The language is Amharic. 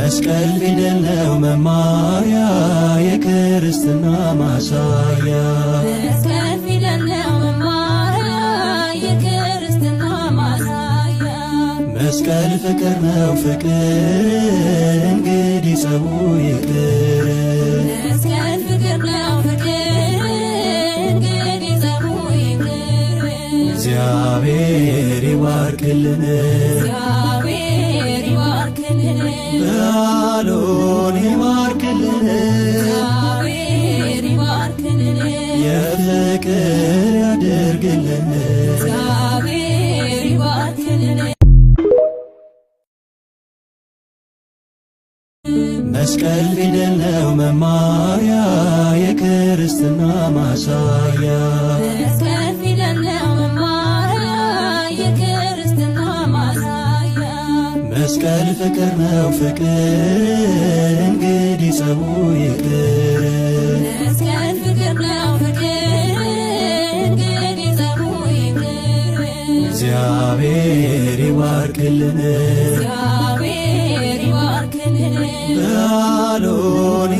መስቀል ፊደል ነው መማሪያ የክርስትና ማሳያ መስቀል ፊደል ነው መማሪያ የክርስትና ማሳያ መስቀል ፍቅር ነው ፍቅር እንግዲህ ጸቡ ይቅር መስቀል ፍቅር ነው ፍቅር እንግዲህ ጸቡ ይቅር እግዚአብሔር ይባርክልን እግዚአብሔር ይባርክልን በዓሉን ይባርክልን እግዚአብሔር ይባርክልን የፍቅር ያድርግልን እግዚአብሔር ይባርክልን መስቀል ፊደል ነው መማሪያ የክርስትና ማሳያ መስቀል ፊደል ነው መማሪያ የክርስትና ማሳያ መስቀል ፍቅር ነው ፍቅር እንግዲህ ጸቡ ይቅር መስቀል ፍቅር ነው ፍቅር እንግዲህ ጸቡ ይቅር እግዚአብሔር ይባርክልን እግዚአብሔር ይባርክልን በዓሉን